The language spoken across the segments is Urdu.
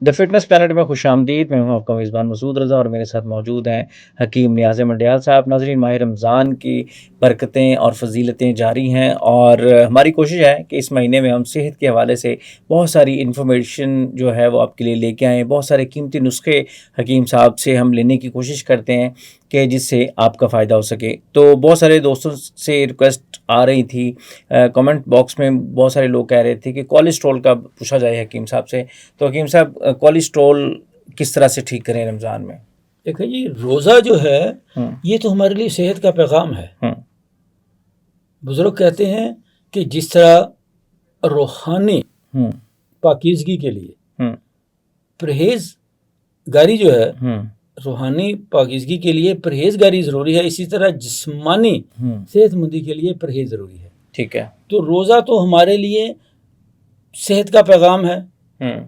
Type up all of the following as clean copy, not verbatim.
دا فٹنس پلانٹ میں خوش آمدید. میں ہوں آپ کا میزبان مسعود رضا اور میرے ساتھ موجود ہیں حکیم نیاز منڈیال صاحب. ناظرین، ماہ رمضان کی برکتیں اور فضیلتیں جاری ہیں اور ہماری کوشش ہے کہ اس مہینے میں ہم صحت کے حوالے سے بہت ساری انفارمیشن جو ہے وہ آپ کے لیے لے کے آئیں. بہت سارے قیمتی نسخے حکیم صاحب سے ہم لینے کی کوشش کرتے ہیں کہ جس سے آپ کا فائدہ ہو سکے. تو بہت سارے دوستوں سے ریکویسٹ آ رہی تھی، کمنٹ باکس میں بہت سارے لوگ کہہ رہے تھے کہ کولیسٹرول کا پوچھا جائے حکیم صاحب سے. تو حکیم صاحب، کولیسٹرول کس طرح سے ٹھیک کریں رمضان میں؟ دیکھیں جی، روزہ جو ہے یہ تو ہمارے لیے صحت کا پیغام ہے. بزرگ کہتے ہیں کہ جس طرح روحانی پاکیزگی کے لیے پرہیز گاری جو ہے، روحانی پاکیزگی کے لیے پرہیز گاری ضروری ہے، اسی طرح جسمانی صحت مندی کے لیے پرہیز ضروری ہے. ٹھیک ہے. تو روزہ تو ہمارے لیے صحت کا پیغام ہے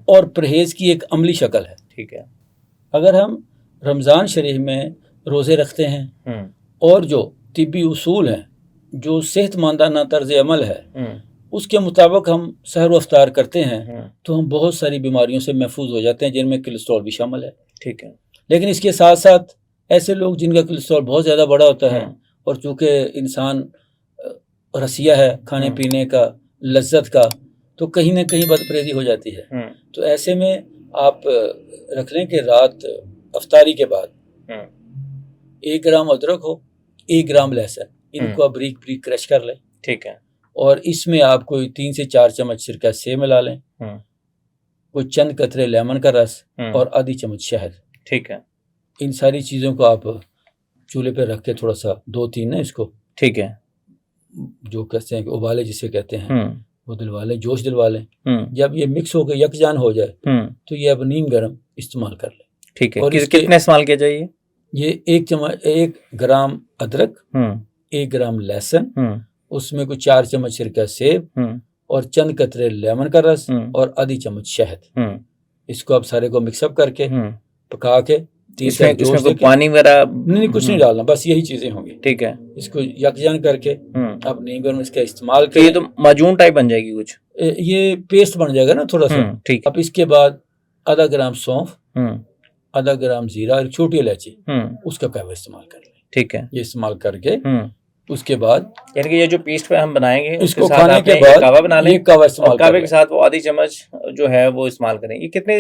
اور پرہیز کی ایک عملی شکل ہے. ٹھیک ہے. اگر ہم رمضان شریف میں روزے رکھتے ہیں اور جو طبی اصول ہیں، جو صحت مندانہ طرز عمل ہے، اس کے مطابق ہم سحر و افطار کرتے ہیں تو ہم بہت ساری بیماریوں سے محفوظ ہو جاتے ہیں، جن میں کولیسٹرول بھی شامل ہے. ٹھیک ہے. لیکن اس کے ساتھ ساتھ ایسے لوگ جن کا کولیسٹرول بہت زیادہ بڑا ہوتا ہے اور چونکہ انسان رسیہ ہے کھانے پینے کا، لذت کا، تو کہیں نہ کہیں بد پرہیزی ہو جاتی ہے. تو ایسے میں آپ رکھ لیں کہ رات افطاری کے بعد 1 گرام ادرک ہو، 1 گرام لہسن، ان کو آپ بریک بریک کرش کر لیں. ٹھیک ہے. اور اس میں آپ کوئی 3 سے 4 چمچ سرکہ سے ملا لیں، کوئی چند قطرے لیمن کا رس اور آدھی چمچ شہد. ٹھیک ہے. ان ساری چیزوں کو آپ چولہے پہ رکھ کے تھوڑا سا 2-3 نا اس کو، ٹھیک ہے، جو کہتے ہیں کہ ابالے جسے کہتے ہیں، وہ دلوا لیں، جوش دلوا لیں. جب یہ مکس ہو کے یکجان ہو جائے تو یہ اب نیم گرم استعمال کر لیں. ٹھیک ہے. اور کتنے استعمال کیا چاہیے؟ یہ 1 گرام ادرک، 1 گرام لہسن، اس میں کوئی 4 چمچ سرکہ سیب اور چند قطرے لیمن کا رس اور آدھی چمچ شہد. اس کو آپ سارے کو مکس اپ کر کے پکا کے اس میں کوئی پانی وغیرہ نہیں، کچھ نہیں ڈالنا، بس یہی چیزیں ہوں گی. ٹھیک ہے. اس کو یکجان کر کے آپ نیم گرم اس کا استعمال کریں. یہ تو معجون ٹائپ بن جائے گی کچھ، یہ پیسٹ بن جائے گا نا تھوڑا سا. ٹھیک. اب اس کے بعد آدھا گرام سونف، آدھا گرام زیرہ اور چھوٹی الائچی، اس کا کہوہ استعمال کر لیں. ٹھیک ہے. یہ استعمال کر کے اس کے بعد یعنی کہ یہ جو پیسٹ پہ ہم بنائیں گے اس کو کھانے کے بعد کہوہ بنا لیں، یہ کہوہ استعمال کہوے کے ساتھ وہ آدھی چمچ جو ہے وہ استعمال کریں. یہ کتنے،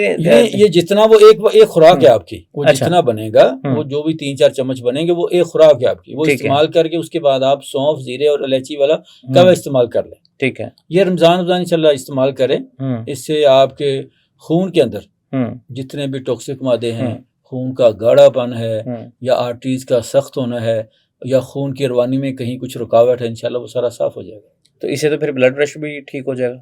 یہ جتنا وہ ایک خوراک ہے آپ کی، وہ جتنا بنے گا، وہ جو بھی 3-4 چمچ بنیں گے وہ ایک خوراک ہے آپ کی، وہ استعمال کر کے اس کے بعد آپ سونف، زیرے اور الائچی والا کہوہ استعمال کر لیں. ٹھیک ہے. یہ رمضان انشاء اللہ استعمال کریں. اس سے آپ کے خون کے اندر جتنے بھی ٹاکسک مادے ہیں، خون کا گاڑھا پن ہے یا آرٹریز کا سخت ہونا ہے یا خون کی روانی میں کہیں کچھ رکاوٹ ہے، انشاءاللہ وہ سارا صاف ہو جائے گا. تو اس سے تو پھر بلڈ پریشر بھی ٹھیک ہو جائے گا.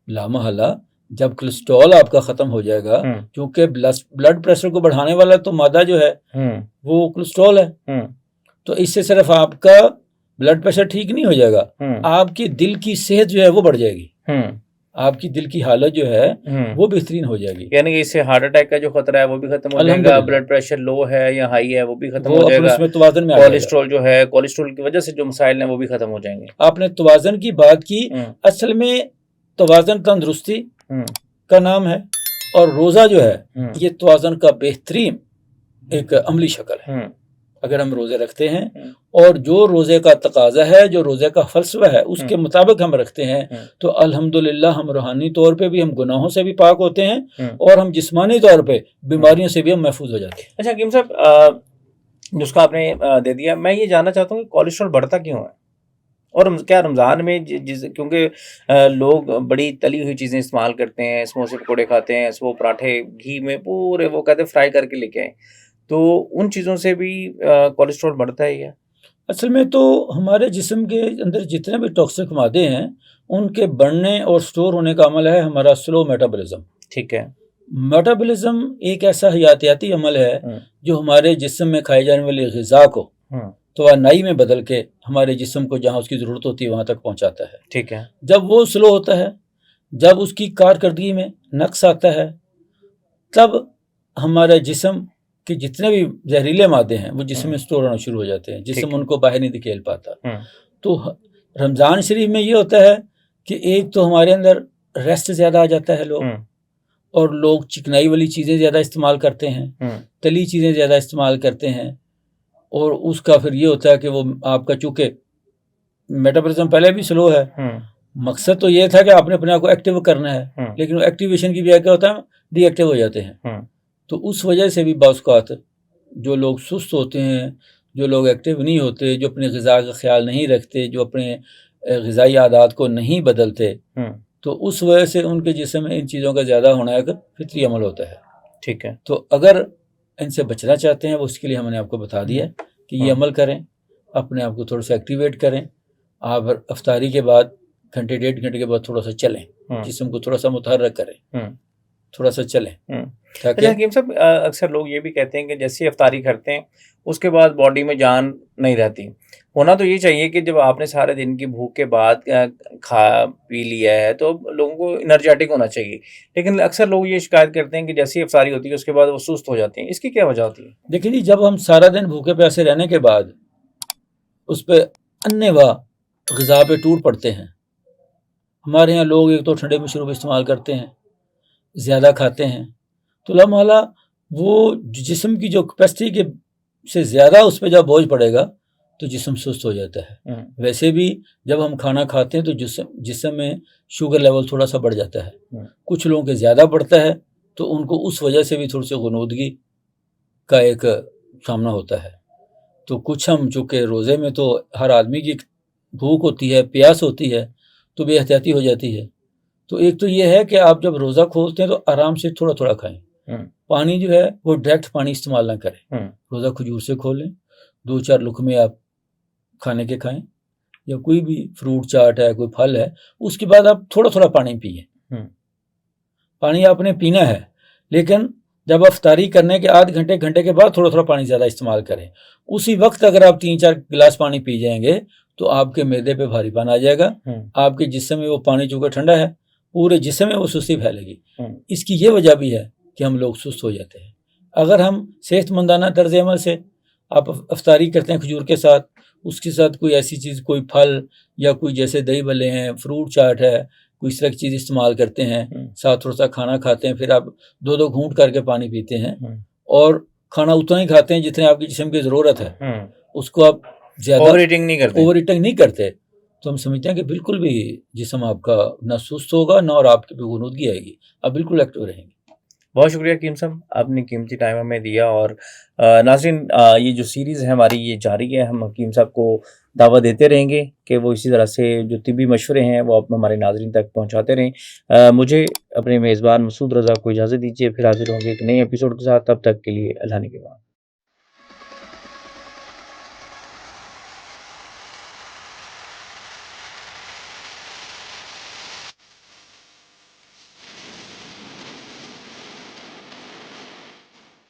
لامحالہ جب کولیسٹرول آپ کا ختم ہو جائے گا، کیونکہ بلڈ پریشر کو بڑھانے والا تو مادہ جو ہے وہ کولیسٹرول ہے، تو اس سے صرف آپ کا بلڈ پریشر ٹھیک نہیں ہو جائے گا، آپ کی دل کی صحت جو ہے وہ بڑھ جائے گی، آپ کی دل کی حالت جو ہے وہ بہترین ہو جائے گی. یعنی کہ اس سے ہارٹ اٹیک کا جو خطرہ ہے وہ بھی ختم ہو جائے گا، بلڈ پریشر لو ہے یا ہائی ہے وہ بھی ختم ہو جائے گا، کولیسٹرول جو ہے، کولیسٹرول کی وجہ سے جو مسائل ہیں وہ بھی ختم ہو جائیں گے. آپ نے توازن کی بات کی، اصل میں توازن تندرستی کا نام ہے اور روزہ جو ہے یہ توازن کا بہترین ایک عملی شکل ہے. اگر ہم روزے رکھتے ہیں اور جو روزے کا تقاضا ہے، جو روزے کا فلسفہ ہے، اس کے مطابق ہم رکھتے ہیں تو الحمدللہ ہم روحانی طور پہ بھی، ہم گناہوں سے بھی پاک ہوتے ہیں اور ہم جسمانی طور پہ بیماریوں سے بھی ہم محفوظ ہو جاتے ہیں. اچھا حکیم صاحب، نسخہ آپ نے دے دیا، میں یہ جاننا چاہتا ہوں کہ کولیسٹرول بڑھتا کیوں ہے اور کیا رمضان میں کیونکہ لوگ بڑی تلی ہوئی چیزیں استعمال کرتے ہیں، سموسے پکوڑے کھاتے ہیں، وہ پراٹھے گھی میں پورے وہ کہتے ہیں فرائی کر کے لے کے آئیں، تو ان چیزوں سے بھی کولیسٹرول بڑھتا ہے؟ یا اصل میں تو ہمارے جسم کے اندر جتنے بھی ٹاکسک مادے ہیں ان کے بڑھنے اور سٹور ہونے کا عمل ہے ہمارا سلو میٹابولزم. ٹھیک ہے. میٹابولزم ایک ایسا حیاتیاتی عمل ہے جو ہمارے جسم میں کھائی جانے والی غذا کو توانائی میں بدل کے ہمارے جسم کو جہاں اس کی ضرورت ہوتی ہے وہاں تک پہنچاتا ہے. ٹھیک ہے. جب وہ سلو ہوتا ہے، جب اس کی کارکردگی میں نقص آتا ہے، تب ہمارا جسم کہ جتنے بھی زہریلے مادے ہیں وہ جسم میں سٹور ہونا شروع ہو جاتے ہیں، جسم ان کو باہر نہیں دھکیل پاتا. تو رمضان شریف میں یہ ہوتا ہے کہ ایک تو ہمارے اندر ریسٹ زیادہ آ جاتا ہے، لوگ اور لوگ چکنائی والی چیزیں زیادہ استعمال کرتے ہیں، تلی چیزیں زیادہ استعمال کرتے ہیں، اور اس کا پھر یہ ہوتا ہے کہ وہ آپ کا چونکہ میٹابولزم پہلے بھی سلو ہے، مقصد تو یہ تھا کہ آپ نے اپنے آپ کو ایکٹیو کرنا ہے، لیکن وہ ایکٹیویشن کی بجائے کیا ہوتا ہے ڈی ایکٹیو ہو جاتے ہیں۔ تو اس وجہ سے بھی بعض اوقات جو لوگ سست ہوتے ہیں، جو لوگ ایکٹیو نہیں ہوتے، جو اپنے غذا کا خیال نہیں رکھتے، جو اپنے غذائی عادات کو نہیں بدلتے، تو اس وجہ سے ان کے جسم میں ان چیزوں کا زیادہ ہونا ایک فطری عمل ہوتا ہے۔ ٹھیک ہے، تو اگر ان سے بچنا چاہتے ہیں، وہ اس کے لیے ہم نے آپ کو بتا دیا کہ یہ عمل کریں، اپنے آپ کو تھوڑا سا ایکٹیویٹ کریں۔ آپ افطاری کے بعد گھنٹے 1.5 گھنٹے کے بعد تھوڑا سا چلیں، جسم کو تھوڑا سا متحرک کریں، تھوڑا سا چلیں۔ اچھا حکیم صاحب، اکثر لوگ یہ بھی کہتے ہیں کہ جیسے افطاری کرتے ہیں اس کے بعد باڈی میں جان نہیں رہتی۔ ہونا تو یہ چاہیے کہ جب آپ نے سارے دن کی بھوک کے بعد کھا پی لیا ہے تو لوگوں کو انرجیٹک ہونا چاہیے، لیکن اکثر لوگ یہ شکایت کرتے ہیں کہ جیسے ہی افطاری ہوتی ہے اس کے بعد وہ سست ہو جاتے ہیں۔ اس کی کیا وجہ ہوتی ہے؟ دیکھیں جی، جب ہم سارا دن بھوکے پیاسے رہنے کے بعد اس پہ انواع غذا پہ ٹوٹ پڑتے ہیں، ہمارے یہاں لوگ ایک تو ٹھنڈے مشروب استعمال کرتے ہیں، زیادہ کھاتے ہیں، تو لامحالہ وہ جسم کی جو کیپیسٹی کے سے زیادہ اس پہ جب بوجھ پڑے گا تو جسم سست ہو جاتا ہے۔ ویسے بھی جب ہم کھانا کھاتے ہیں تو جسم میں شوگر لیول تھوڑا سا بڑھ جاتا ہے، کچھ لوگوں کے زیادہ بڑھتا ہے، تو ان کو اس وجہ سے بھی تھوڑی سی غنودگی کا ایک سامنا ہوتا ہے۔ تو کچھ ہم چونکہ روزے میں تو ہر آدمی کی بھوک ہوتی ہے، پیاس ہوتی ہے، تو بے احتیاطی ہو جاتی ہے۔ تو ایک تو یہ ہے کہ آپ جب روزہ کھولتے ہیں تو آرام سے تھوڑا تھوڑا کھائیں، پانی جو ہے وہ ڈائریکٹ پانی استعمال نہ کریں، روزہ کھجور سے کھولیں، 2-4 لقمے آپ کھانے کے کھائیں، یا کوئی بھی فروٹ چاٹ ہے، کوئی پھل ہے، اس کے بعد آپ تھوڑا تھوڑا پانی پئیں۔ پانی آپ نے پینا ہے، لیکن جب افطاری کرنے کے آدھ گھنٹے کے بعد تھوڑا تھوڑا پانی زیادہ استعمال کریں۔ اسی وقت اگر آپ 3-4 گلاس پانی پی جائیں گے تو آپ کے معدے پہ بھاری پن آ جائے گا، آپ کے جسم میں وہ پانی چونکہ ٹھنڈا ہے، پورے جسم میں وہ سستی پھیلے گی۔ اس کی یہ وجہ بھی ہے کہ ہم لوگ سست ہو جاتے ہیں۔ اگر ہم صحت مندانہ طرز عمل سے آپ افطاری کرتے ہیں کھجور کے ساتھ، اس کے ساتھ کوئی ایسی چیز، کوئی پھل یا کوئی جیسے دہی بھلے ہیں، فروٹ چاٹ ہے، کوئی اس طرح کی چیز استعمال کرتے ہیں، ساتھ تھوڑا سا کھانا کھاتے ہیں، پھر آپ 2 گھونٹ کر کے پانی پیتے ہیں، اور کھانا اتنا ہی کھاتے ہیں جتنے آپ کی جسم کی ضرورت ہے، اس کو آپ زیادہ اوور ایٹنگ نہیں کرتے، تو ہم سمجھتے ہیں کہ بالکل بھی جسم آپ کا نہ سست ہوگا، نہ اور آپ کی بھی غنودگی آئے گی، آپ بالکل ایکٹیو رہیں گے۔ بہت شکریہ حکیم صاحب، آپ نے قیمتی ٹائم ہمیں دیا، اور ناظرین یہ جو سیریز ہے ہماری یہ جاری ہے، ہم حکیم صاحب کو دعوت دیتے رہیں گے کہ وہ اسی طرح سے جو طبی مشورے ہیں وہ آپ ہمارے ناظرین تک پہنچاتے رہیں۔ مجھے اپنے میزبان مسعود رضا کو اجازت دیجیے، پھر حاضر ہوں گے ایک نئے ایپیسوڈ کے ساتھ، تب تک کے لیے اللہ نگہبان۔